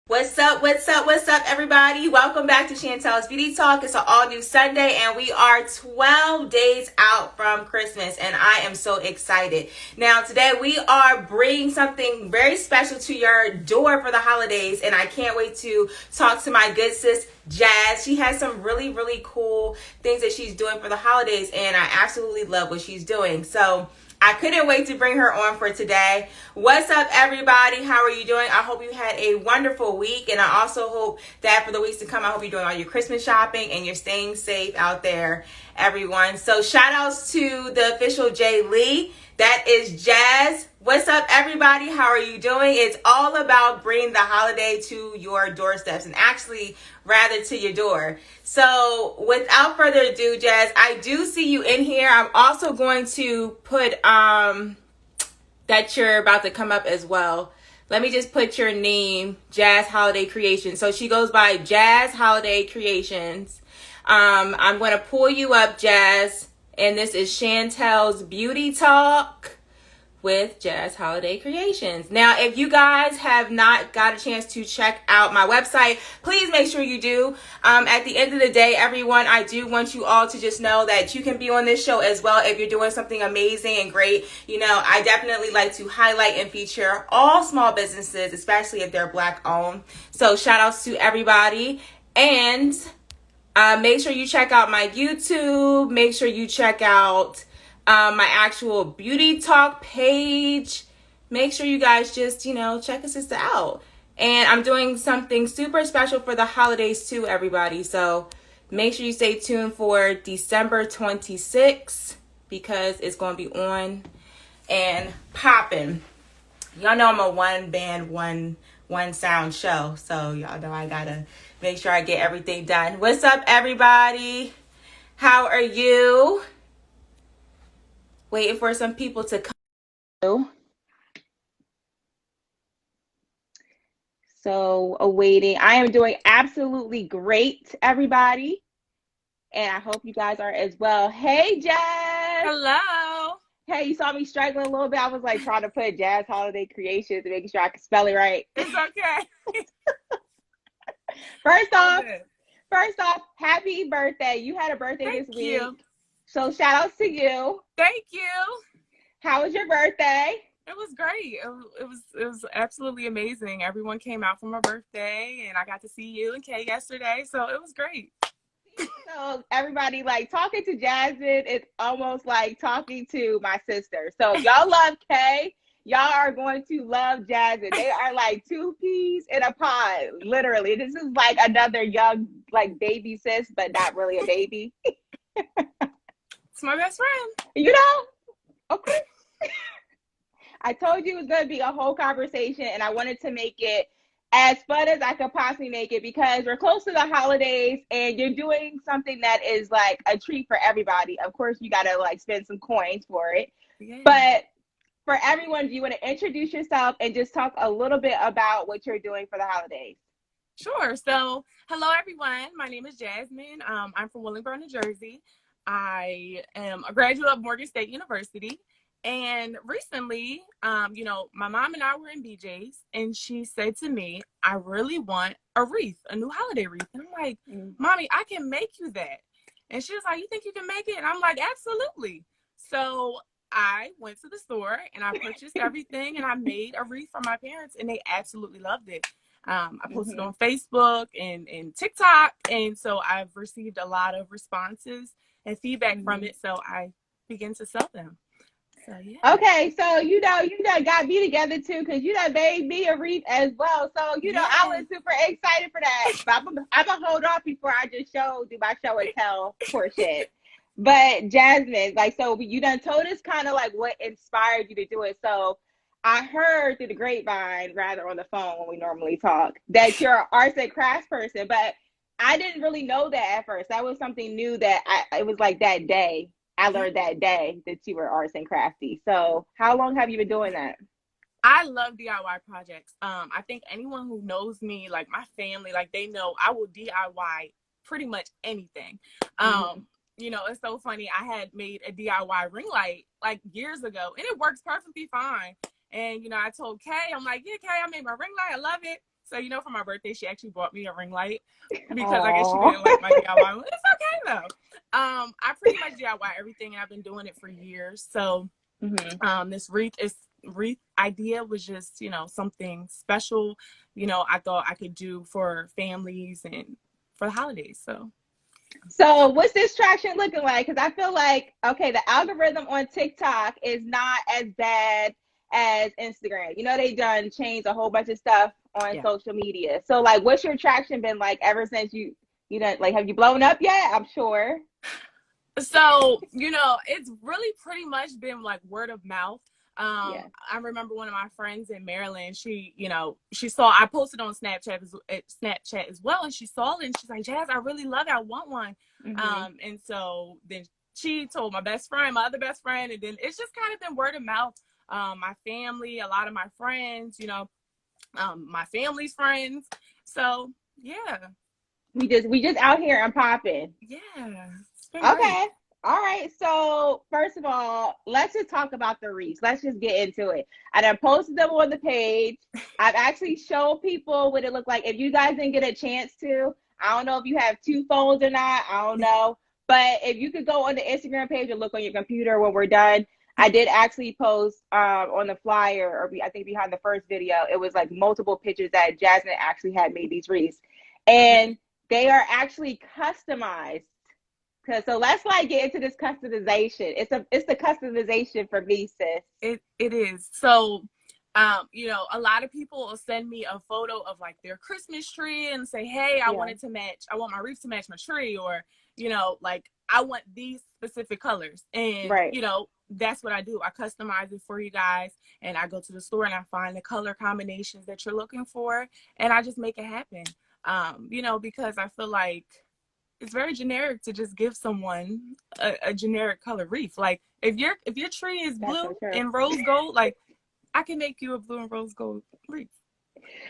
What's up, everybody? Welcome back to Chantel's Beauty Talk. It's an all-new Sunday, and we are 12 days out from Christmas, and I am so excited. Now, today we are bringing something very special to your door for the holidays, and I can't wait to talk to my good sis, Jas. She has some really, really cool things that she's doing for the holidays, and I absolutely love what she's doing. So I couldn't wait to bring her on for today. What's up, everybody? How are you doing? I hope you had a wonderful week, and I also hope that for the weeks to come, I hope you're doing all your Christmas shopping and you're staying safe out there, everyone. So shout outs to the official Jay Lee. That is Jas. What's up, everybody? How are you doing? It's all about bringing the holiday to your doorsteps, and actually rather to your door. So without further ado, Jas, I do see you in here. I'm also going to put that you're about to come up as well. Let me just put your name, Jas Holiday Creations. So she goes by Jas Holiday Creations. I'm going to pull you up, Jas, and this is Chantel's Beauty Talk with Jas Holiday Creations. Now, if you guys have not got a chance to check out my website, please make sure you do. At the end of the day, everyone, I do want you all to just know that you can be on this show as well if you're doing something amazing and great. You know, I definitely like to highlight and feature all small businesses, especially if they're Black owned. So shout outs to everybody. And make sure you check out my YouTube. Make sure you check out my actual Beauty Talk page. Make sure you guys just, check a sister out. And I'm doing something super special for the holidays too, everybody. So make sure you stay tuned for December 26th because it's going to be on and popping. Y'all know I'm a one band, one sound show. So y'all know I gotta make sure I get everything done. What's up, everybody? How are you? Waiting for some people to come. So awaiting. I am doing absolutely great, everybody. And I hope you guys are as well. Hey, Jas. Hello. Hey, you saw me struggling a little bit. I was like trying to put Jas Holiday Creations and making sure I could spell it right. It's okay. First off, happy birthday. You had a birthday this week. You. So shout outs to you. Thank you. How was your birthday? It was great. It was absolutely amazing. Everyone came out for my birthday, and I got to see you and Kay yesterday, so it was great. So everybody, like, talking to Jasmine, it's almost like talking to my sister. So y'all love Kay. Y'all are going to love Jasmine. They are like two peas in a pod, literally. This is like another young, like, baby sis, but not really a baby. It's my best friend. You know? Okay. I told you it was going to be a whole conversation, and I wanted to make it as fun as I could possibly make it because we're close to the holidays, and you're doing something that is like a treat for everybody. Of course, you got to like spend some coins for it. Yeah. But for everyone, do you want to introduce yourself and just talk a little bit about what you're doing for the holidays? Sure. So, hello, everyone. My name is Jasmine. I'm from Willingboro, New Jersey. I am a graduate of Morgan State University. And recently, my mom and I were in BJ's, and she said to me, I really want a wreath, a new holiday wreath. And I'm like, Mommy, I can make you that. And she was like, you think you can make it? And I'm like, absolutely. So I went to the store and I purchased everything, and I made a wreath for my parents, and they absolutely loved it. I posted on Facebook and TikTok, and so I've received a lot of responses and feedback from it, so I began to sell them. So, yeah. Okay, so you done got me together too, because you done made me a wreath as well. So I was super excited for that. But I'm gonna hold off before I just do my show and tell portion. But Jasmine, like, so you done told us kind of like what inspired you to do it. So I heard through the grapevine, rather on the phone when we normally talk, that you're an arts and crafts person, but I didn't really know that at first. That was something new that it was like that day. I learned that day that you were arts and crafty. So how long have you been doing that? I love DIY projects. I think anyone who knows me, like my family, like they know I will DIY pretty much anything. It's so funny. I had made a DIY ring light like years ago, and it works perfectly fine. And, I told Kay, I'm like, yeah, Kay, I made my ring light. I love it. So, you know, for my birthday, she actually bought me a ring light because I guess she Aw. didn't like my DIY. It's okay though. I pretty much DIY everything, and I've been doing it for years. So, this wreath idea was just, you know, something special, you know, I thought I could do for families and for the holidays. So what's this traction looking like? Because I feel like, okay, the algorithm on TikTok is not as bad as Instagram. You know, they done changed a whole bunch of stuff on Yeah. social media. So like, what's your traction been like ever since you done, like, have you blown up yet? I'm sure. So, you know, it's really pretty much been like word of mouth. Yeah. I remember one of my friends in Maryland, she, you know, she saw, I posted on Snapchat as well. And she saw it and she's like, Jas, I really love it. I want one. And so then she told my other best friend, and then it's just kind of been word of mouth. My family, a lot of my friends, you know, my family's friends. So yeah. We just out here and popping. Yeah. It's been Okay. great. All right. So first of all, let's just talk about the wreaths. Let's just get into it. I done posted them on the page. I've actually showed people what it looked like. If you guys didn't get a chance to, I don't know if you have two phones or not. I don't know. But if you could go on the Instagram page and look on your computer when we're done, I did actually post on the flyer, or I think behind the first video, it was like multiple pictures that Jasmine actually had made these wreaths. And they are actually customized. So let's like get into this customization. It's the customization for me, sis. It is. So, you know, a lot of people will send me a photo of like their Christmas tree and say, hey, I want my wreath to match my tree, or, you know, like I want these specific colors. And, Right. you know, that's what I do. I customize it for you guys, and I go to the store and I find the color combinations that you're looking for, and I just make it happen. You know, because I feel like it's very generic to just give someone a generic color wreath. Like if your tree is blue and rose gold, like I can make you a blue and rose gold wreath.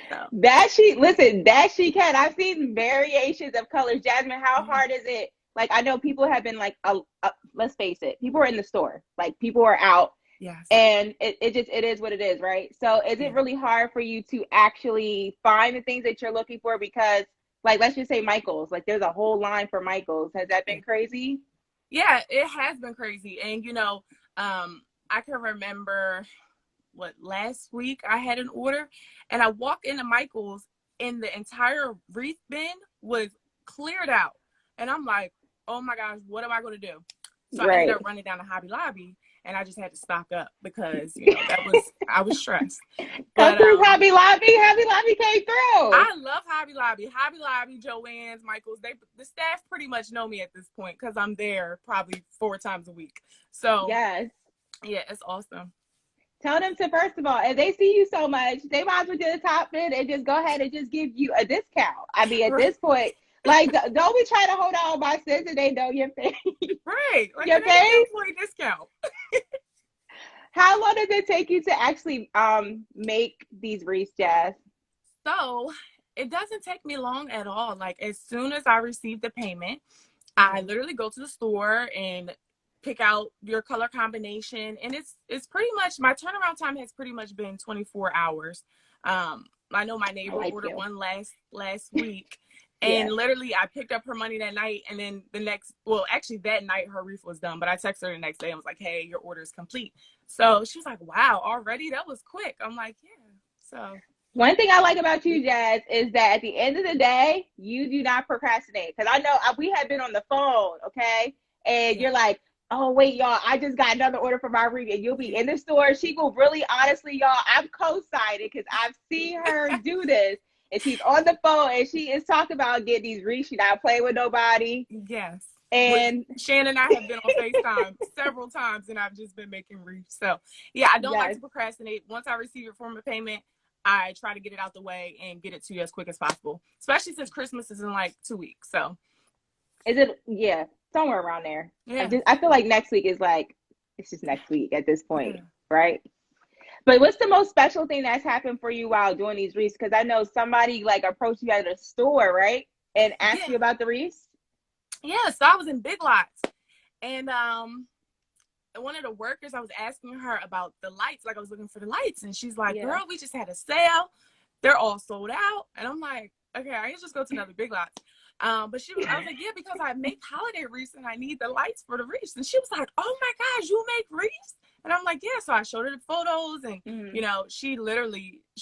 So. That she can. I've seen variations of colors. Jasmine, how hard is it? Like, I know people have been like, let's face it, people are in the store, like people are out. Yes. And it is what it is, right? So is it really hard for you to actually find the things that you're looking for? Because like, let's just say Michael's, like there's a whole line for Michael's. Has that been crazy? Yeah, it has been crazy. And, you know, I can remember last week I had an order and I walked into Michael's and the entire wreath bin was cleared out. And I'm like, oh my gosh, what am I going to do? So I ended up running down to Hobby Lobby, and I just had to stock up because, you know, I was stressed. But Hobby Lobby. Hobby Lobby came through. I love Hobby Lobby. Hobby Lobby, Joann's, Michael's. The staff pretty much know me at this point because I'm there probably 4 times a week. So yes, yeah, it's awesome. Tell them to, first of all, if they see you so much, they might as well do the top bid and just go ahead and just give you a discount. I mean, at this point, like, don't be trying to hold on my sense and they know your face. Right. Like, your face? Employee discount. How long does it take you to actually make these wreaths, Jas? So it doesn't take me long at all. Like, as soon as I receive the payment, I literally go to the store and pick out your color combination. And it's pretty much, my turnaround time has pretty much been 24 hours. I know my neighbor ordered one last week. And literally, I picked up her money that night, and then that night her wreath was done. But I texted her the next day and was like, "Hey, your order is complete." So she was like, "Wow, already? That was quick." I'm like, "Yeah." So one thing I like about you, Jas, is that at the end of the day, you do not procrastinate. Because I know we had been on the phone, okay, and you're like, "Oh wait, y'all, I just got another order for my wreath," and you'll be in the store. She will really, honestly, y'all, I'm co-signing because I've seen her do this. And she's on the phone and she is talking about getting these wreaths. She's not playing with nobody. Yes. And Shannon and I have been on FaceTime several times, and I've just been making wreaths. So yeah, I don't like to procrastinate. Once I receive your form of payment, I try to get it out the way and get it to you as quick as possible, especially since Christmas is in like 2 weeks. So is it, somewhere around there. Yeah. I feel like next week is like, it's just next week at this point, right? But what's the most special thing that's happened for you while doing these wreaths? Because I know somebody like approached you at a store, right? And asked you about the wreaths? Yeah, so I was in Big Lots. And one of the workers, I was asking her about the lights. Like, I was looking for the lights. And she's like, girl, we just had a sale. they're all sold out. And I'm like, okay, I can just go to another Big Lots. But I was like, yeah, because I make holiday wreaths and I need the lights for the wreaths. And she was like, oh my gosh, you make wreaths? And I'm like, yeah. So I showed her the photos, and you know, she was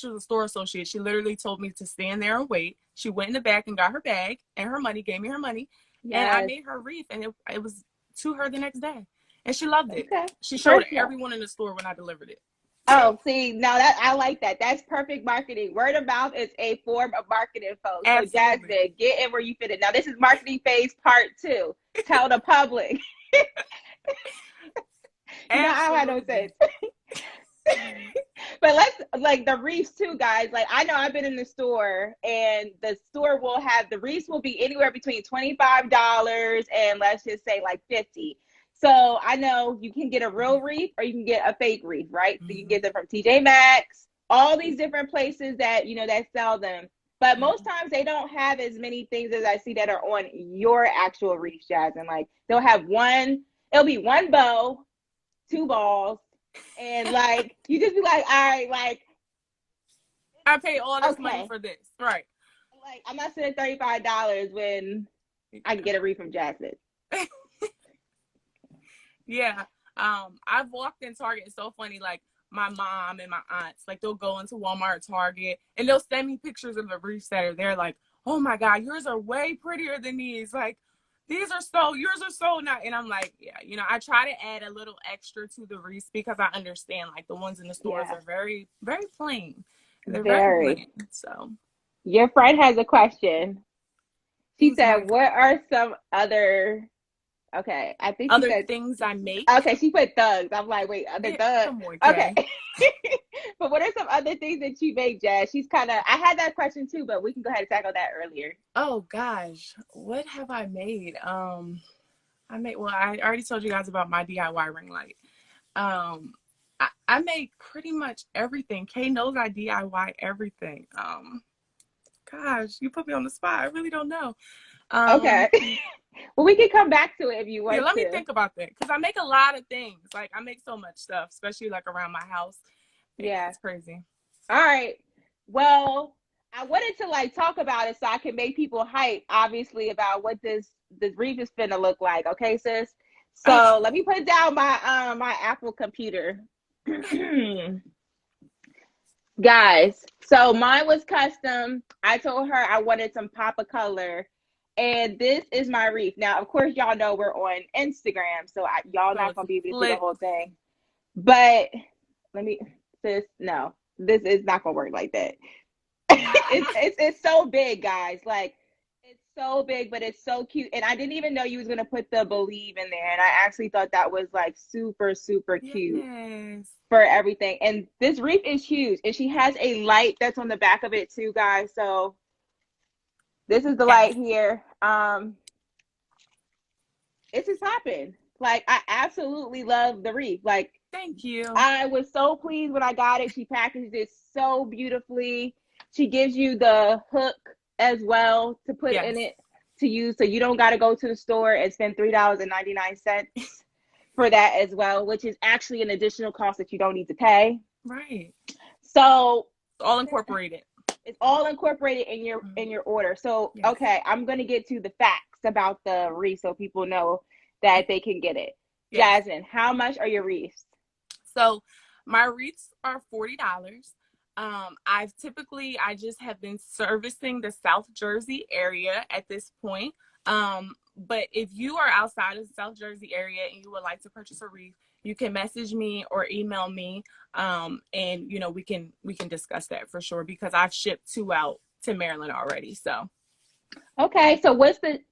a store associate. She literally told me to stand there and wait. She went in the back and got her bag and her money, gave me her money, and I made her wreath, and it was to her the next day, and she loved it. Okay. She showed everyone in the store when I delivered it. Oh, see, now that I like that. That's perfect marketing. Word of mouth is a form of marketing, folks. Absolutely. So Jasmine, get in where you fit it. Now this is marketing phase part 2. Tell the public. You know, I don't have no sense. But let's, like, the wreaths too, guys. Like, I know I've been in the store, and the store will have, the wreaths will be anywhere between $25 and let's just say like $50. So I know you can get a real wreath or you can get a fake wreath, right? So you can get them from TJ Maxx, all these different places that, you know, that sell them. But most times they don't have as many things as I see that are on your actual wreath, Jasmine. Like, they'll have it'll be one bow, 2 balls, and like, you just be like, all right, like, I pay all this money for this, right? Like, I'm not spending $35 when I can get a wreath from Jasmine. Yeah. I've walked in Target. It's so funny. Like, my mom and my aunts, like, they'll go into Walmart, Target, and they'll send me pictures of the wreaths that are there. Like, oh my God, yours are way prettier than these. Like, yours are so nice. And I'm like, yeah, you know, I try to add a little extra to the wreaths because I understand, like, the ones in the stores are very, very plain. They're very plain. So, your friend has a question. She said, what are some other, okay, I think she said things I make? Okay, she put thugs. I'm like, wait, other thugs? Come on, okay. But what are some other things that you make, Jazz? I had that question too, but we can go ahead and tackle that earlier. Oh gosh, what have I made? I already told you guys about my DIY ring light. I make pretty much everything. Kay knows I DIY everything. Gosh, you put me on the spot. I really don't know. Okay. Well, we can come back to it if you want. Yeah, let me think about that, because I make a lot of things. Like, I make so much stuff, especially like around my house. Yeah, it's crazy. All right. Well, I wanted to like talk about it so I can make people hype, obviously, about what this wreath is finna look like. Okay, sis. So let me put down my my Apple computer. Guys, so mine was custom. I told her I wanted some pop of color, and this is my wreath. Now, of course, y'all know we're on Instagram, so y'all not gonna be able to see the whole thing. But no, this is not gonna work like that. It's so big, guys. Like, it's so big, but it's so cute. And I didn't even know you was gonna put the believe in there, and I actually thought that was like super, super cute. Yes. For everything. And this wreath is huge, and she has a light that's on the back of it too, guys. So this is the light here. It's just happened. Like, I absolutely love the wreath. Like, thank you. I was so pleased when I got it. She packaged it so beautifully. She gives you the hook as well to put in it to use, so you don't got to go to the store and spend $3.99 for that as well, which is actually an additional cost that you don't need to pay. Right. So it's all incorporated. It's all incorporated in your order. So okay, I'm gonna get to the facts about the wreath so people know that they can get it. Jasmine, how much are your wreaths? So my wreaths are $40. I just have been servicing the South Jersey area at this point. But if you are outside of the South Jersey area and you would like to purchase a wreath, you can message me or email me, and you know, we can discuss that for sure, because I've shipped 2 out to Maryland already. So okay, so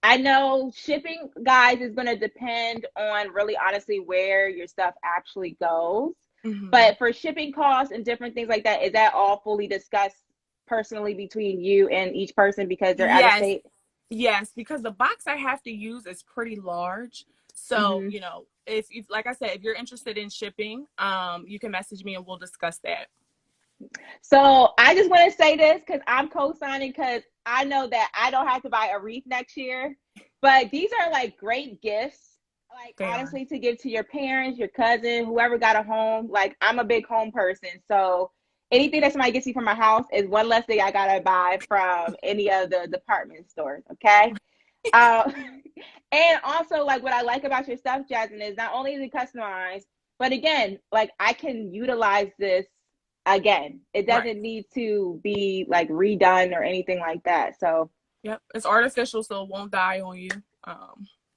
I know shipping, guys, is going to depend on really honestly where your stuff actually goes. But for shipping costs and different things like that, is that all fully discussed personally between you and each person because they're out of state? Yes, because the box I have to use is pretty large. So, you know, if like I said, if you're interested in shipping, you can message me and we'll discuss that. So I just want to say this because I'm co-signing, because I know that I don't have to buy a wreath next year. But these are like great gifts, like honestly, to give to your parents, your cousin, whoever got a home. Like, I'm a big home person. So anything that somebody gets you from my house is one less thing I gotta buy from any of the department stores. Okay. Uh, and also, like, what I like about your stuff, Jasmine, is not only is it customized, but again, like, I can utilize this again. It Right. doesn't need to be like redone or anything like that. So, Yep. It's artificial, so it won't die on you.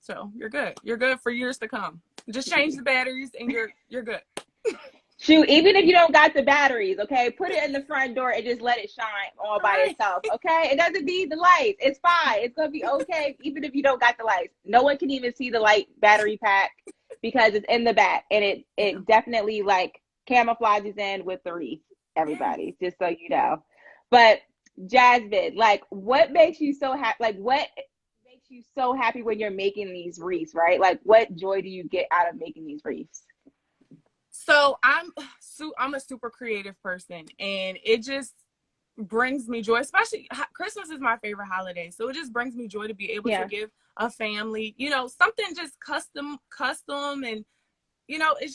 So you're good. You're good for years to come. Just change the batteries and you're good. shoot, even if you don't got the batteries, okay, put it in the front door and just let it shine all by Right. itself, okay? It doesn't need the lights. It's fine. It's gonna be okay, even if you don't got the lights. No one can even see the light battery pack because it's in the back, and it Yeah. it definitely like camouflages in with the wreath. Everybody, just so you know. But Jasmine, like, what makes you so happy? Like, what makes you so happy when you're making these wreaths, right? Like, what joy do you get out of making these wreaths? So I'm a super creative person, and it just brings me joy. Especially Christmas is my favorite holiday, so it just brings me joy to be able to Yeah. give a family, something just custom, and it's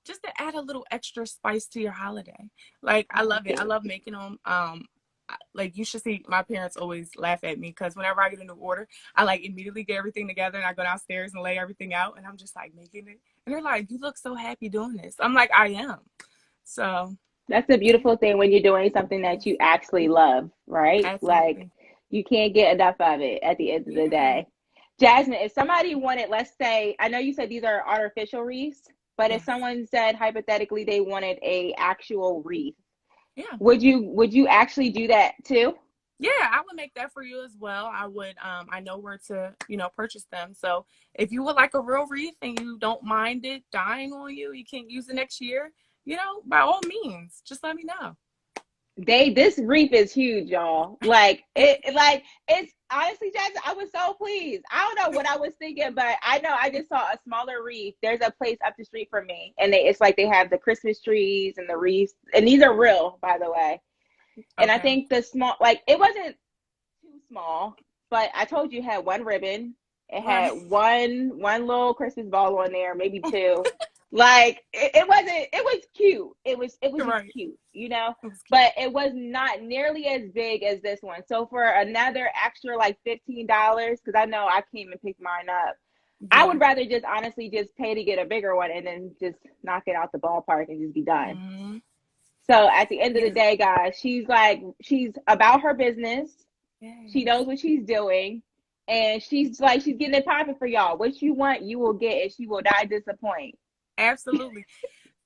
just to add a little extra spice to your holiday. Like, I love it. I love making them. Like, you should see my parents always laugh at me because whenever I get a new order, I like immediately get everything together and I go downstairs and lay everything out, and I'm just like making it. And they're like, "You look so happy doing this." I'm like, "I am." So That's a yeah, beautiful thing when you're doing something that you actually love, right? Like, absolutely. you can't get enough of it at the end of the Yeah. day. Jasmine, if somebody wanted, let's say, I know you said these are artificial wreaths, but if Yes. someone said hypothetically they wanted a actual wreath, Yeah. would you actually do that too? Yeah, I would make that for you as well. I would I know where to, purchase them. So if you would like a real wreath and you don't mind it dying on you, you can't use it next year, by all means, just let me know. This reef is huge, y'all. Like it's honestly, Jackson, I was so pleased. I don't know what I was thinking, but I know I just saw a smaller reef. There's a place up the street from me, and it's like they have the Christmas trees and the wreaths, and these are real, by the way. And I Okay. think the small, like, it wasn't too small, but I told you it had one ribbon. It had Right. one little Christmas ball on there, maybe two. Like, it wasn't. It was cute. It was just Right. cute, you know. It was cute. But it was not nearly as big as this one. So for another extra like $15, because I know I came and picked mine up, I Yeah. would rather just honestly just pay to get a bigger one and then just knock it out the ballpark and just be done. Mm-hmm. So at the end of the Yeah. day, guys, she's about her business. She Yes. knows what she's doing. And she's getting it popping for y'all. What you want, you will get, and she will not disappoint. Absolutely.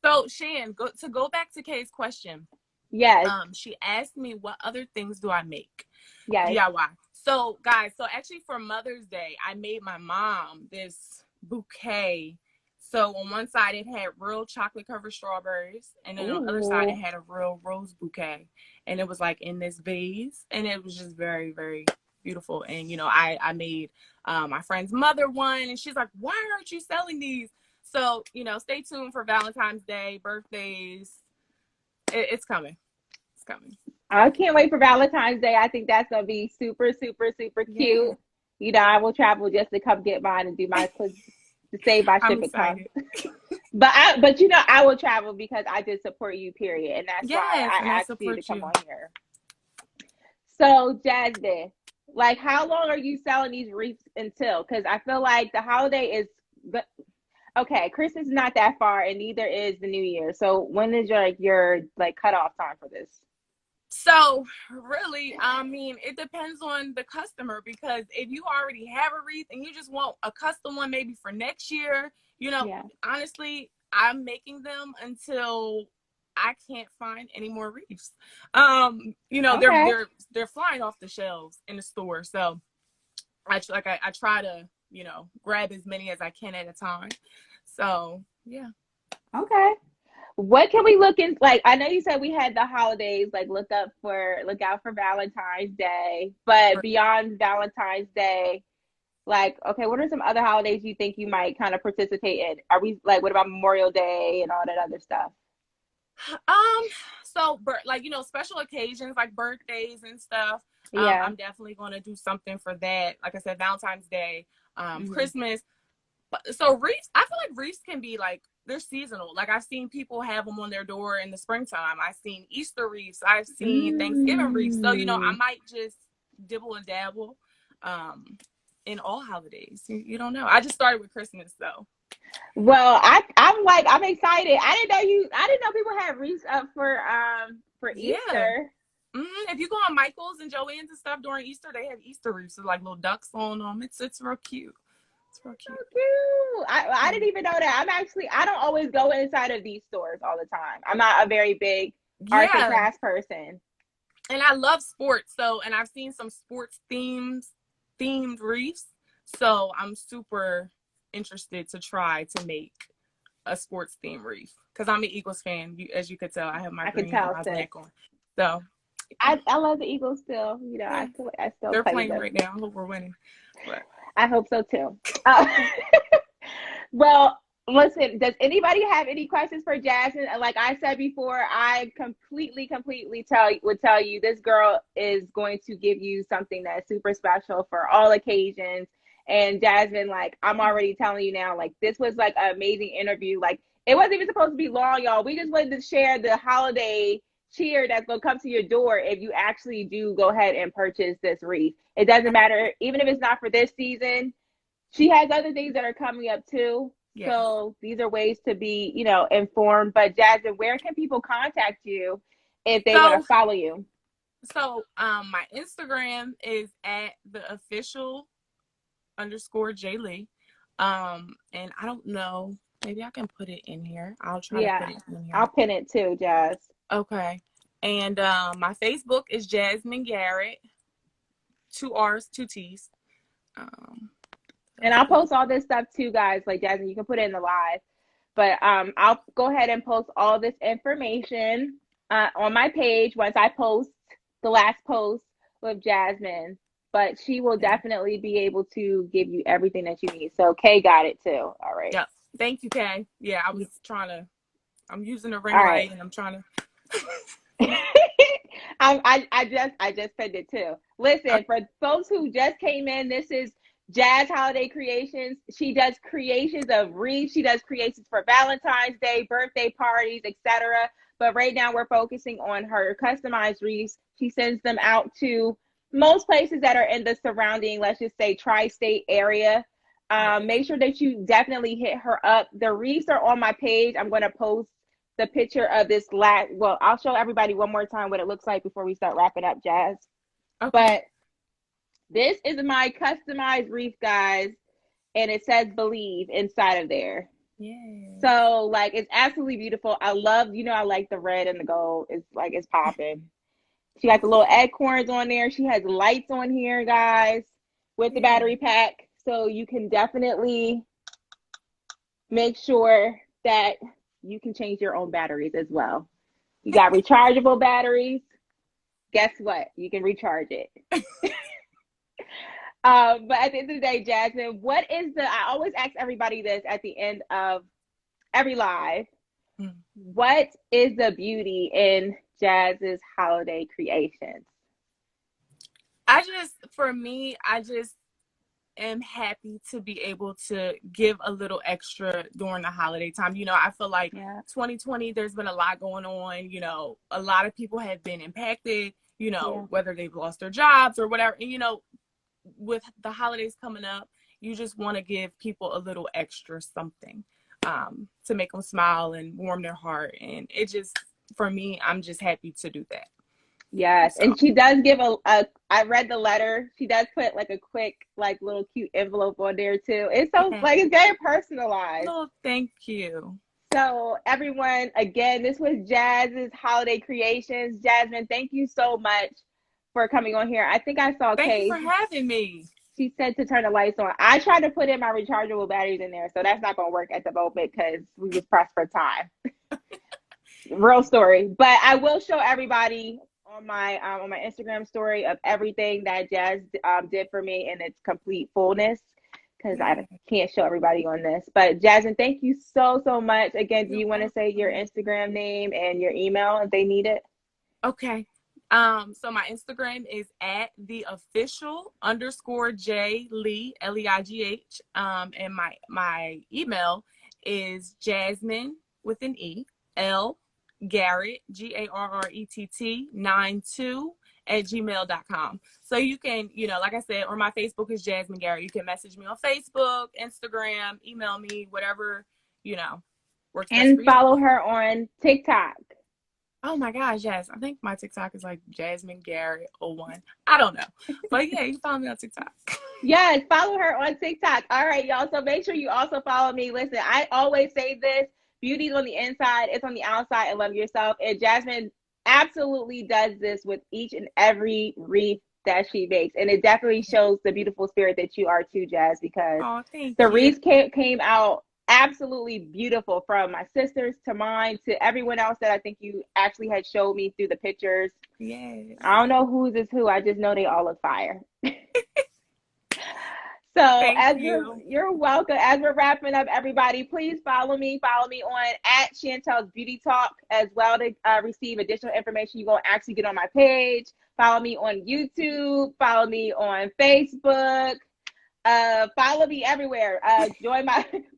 So Shan, go back to Kay's question. Yes, She asked me what other things do I make yes. DIY. So guys, so actually for Mother's Day, I made my mom this bouquet. So on one side it had real chocolate covered strawberries, and then on the other side it Ooh. had a real rose bouquet, and it was like in this vase, and it was just very, very beautiful. And I made my friend's mother one, and she's like, "Why aren't you selling these?" So stay tuned for Valentine's Day, birthdays. It's coming. It's coming. I can't wait for Valentine's Day. I think that's gonna be super, super, super Yeah. cute. You know, I will travel just to come get mine and do my to save my I'm shipping costs. excited. But I will travel because I just support you, period. And that's why Yes, I and I asked you to support come you. on here. So, Jasmine, like, how long are you selling these wreaths until? Because I feel like the holiday is okay. Christmas is not that far, and neither is the New Year. So, when is your like cutoff time for this? So really, I mean, it depends on the customer, because if you already have a wreath and you just want a custom one maybe for next year, Yeah. honestly, I'm making them until I can't find any more wreaths. They're Okay. they're they're flying off the shelves in the store. So I try to, grab as many as I can at a time. So yeah. Okay. What can we look in, like, I know you said we had the holidays, like, look out for Valentine's Day, but beyond Valentine's Day, like, okay, what are some other holidays you think you might kind of participate in? Are we like, what about Memorial Day and all that other stuff? Um, so like, special occasions like birthdays and stuff. Yeah. I'm definitely gonna do something for that. Like I said, Valentine's Day, Hmm. Christmas. So wreaths, I feel like wreaths can be like they're seasonal. Like I've seen people have them on their door in the springtime. I've seen Easter wreaths. I've seen Thanksgiving wreaths. So, you know, I might just dibble and dabble in all holidays. You don't know. I just started with Christmas though. Well, I'm excited. I didn't know people had wreaths up for Easter. If you go on Michael's and Joann's and stuff during Easter, they have Easter wreaths with like little ducks on them. It's real cute. It's real cute. So cute. I didn't even know that. I don't always go inside of these stores all the time. I'm not a very big arts and crafts person. And I love sports. So, and I've seen some sports themed wreaths. So I'm super interested to try to make a sports theme wreath because I'm an Eagles fan. As you could tell, I have my green and my black on. So I love the Eagles still. You know, I still they're play playing them right now. I hope we're winning. But I hope so too. Well, listen, does anybody have any questions for Jasmine? Like I said before, I completely would tell you this girl is going to give you something that's super special for all occasions. And Jasmine, like I'm already telling you now, like this was like an amazing interview. Like it wasn't even supposed to be long, y'all. We just wanted to share the holiday cheer that's gonna come to your door if you actually do go ahead and purchase this wreath. It doesn't matter, even if it's not for this season. She has other things that are coming up too. Yes. So these are ways to be, you know, informed. But Jasmine, where can people contact you if they want to follow you? So my Instagram is at the official _J Lee. And I don't know, maybe I can put it in here. I'll try to put it in here. I'll pin it too, Jazz. Okay. And my Facebook is Jasmine Garrett. 2 R's, 2 T's. And I'll post all this stuff too, guys. Like Jasmine, you can put it in the live. But I'll go ahead and post all this information on my page once I post the last post with Jasmine. But she will definitely be able to give you everything that you need. So Kay got it too. All right. Yep. Thank you, Kay. Yeah, I'm using the ring light and I'm trying to. I just said it too. Listen, for folks who just came in, this is Jas Holiday Creations. She does creations of wreaths. She does creations for Valentine's Day, birthday parties, etc. But right now we're focusing on her customized wreaths. She sends them out to most places that are in the surrounding, let's just say, tri-state area. Make sure that you definitely hit her up. The wreaths are on my page. I'm going to post the picture of this well, I'll show everybody one more time what it looks like before we start wrapping up, Jazz. Okay. But this is my customized wreath, guys, and it says "Believe" inside of there. Yeah. So like, it's absolutely beautiful. I love, you know, I like the red and the gold. It's popping. She got the little acorns on there. She has lights on here, guys, with the battery pack. So you can definitely make sure that you can change your own batteries as well. You got rechargeable batteries. Guess what? You can recharge it. But at the end of the day, Jasmine, I always ask everybody this at the end of every live. What is the beauty in Jas's holiday creations? I just am happy to be able to give a little extra during the holiday time. You know, I feel like 2020, there's been a lot going on. You know, a lot of people have been impacted, you know, whether they've lost their jobs or whatever. And, you know, with the holidays coming up, you just want to give people a little extra something to make them smile and warm their heart. And it just, for me, I'm just happy to do that. Yes. So. And she does give I read the letter. She does put like a quick, like little cute envelope on there too. It's so like, it's very personalized. Oh, thank you. So everyone, again, this was Jas's Holiday Creations. Jasmine, thank you so much for coming on here. I think I saw Kay. Thank you for having me. She said to turn the lights on. I tried to put in my rechargeable batteries in there, so that's not going to work at the moment because we was pressed for time. Real story. But I will show everybody on my Instagram story of everything that Jas did for me in its complete fullness, because I can't show everybody on this. But Jasmine, thank you so much. Again, do you want to say your Instagram name and your email if they need it? Okay. So my Instagram is at the official _J Lee, Leigh. And my email is Jasmine with an E, L Garrett, Garrett 92 at gmail.com. So you can, like I said, or my Facebook is Jasmine Garrett. You can message me on Facebook, Instagram, email me, whatever, works best for And you. follow her on TikTok. Oh my gosh, yes. I think my TikTok is like Jasmine Garrett 01. I don't know. But yeah, you can follow me on TikTok. Yes, follow her on TikTok. All right, y'all. So make sure you also follow me. Listen, I always say this. Beauty's on the inside, it's on the outside, and love yourself. And Jasmine absolutely does this with each and every wreath that she makes. And it definitely shows the beautiful spirit that you are too, Jazz, because the wreaths came out absolutely beautiful, from my sisters to mine to everyone else that I think you actually had showed me through the pictures. Yes. I don't know who's is who. I just know they all look fire. So you're welcome. As we're wrapping up, everybody, please follow me. Follow me on @Chantel's Beauty Talk as well to receive additional information. You're going to actually get on my page. Follow me on YouTube. Follow me on Facebook. Follow me everywhere.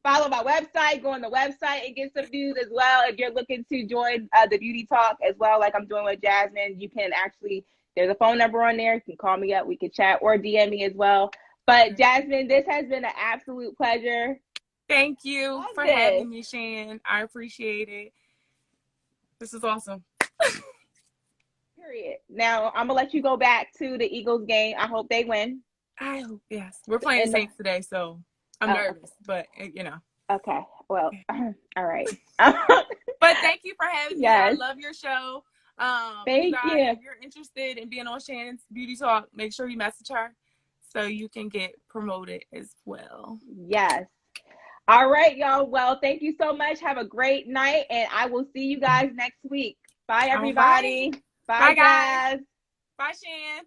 Follow my website. Go on the website and get some news as well. If you're looking to join the Beauty Talk as well, like I'm doing with Jasmine, you can actually, there's a phone number on there. You can call me up. We can chat or DM me as well. But Jasmine, this has been an absolute pleasure. Thank you for having me, Shan. I appreciate it. This is awesome. Period. Now, I'm going to let you go back to the Eagles game. I hope they win. I hope, yes. We're playing Saints today, so I'm nervous, but, Okay. Well, all right. But thank you for having me. I love your show. Thank you. If you're interested in being on Shannon's Beauty Talk, make sure you message her so you can get promoted as well. Yes. All right, y'all. Well, thank you so much. Have a great night, and I will see you guys next week. Bye, everybody. Right. Bye, guys. Bye, Shan.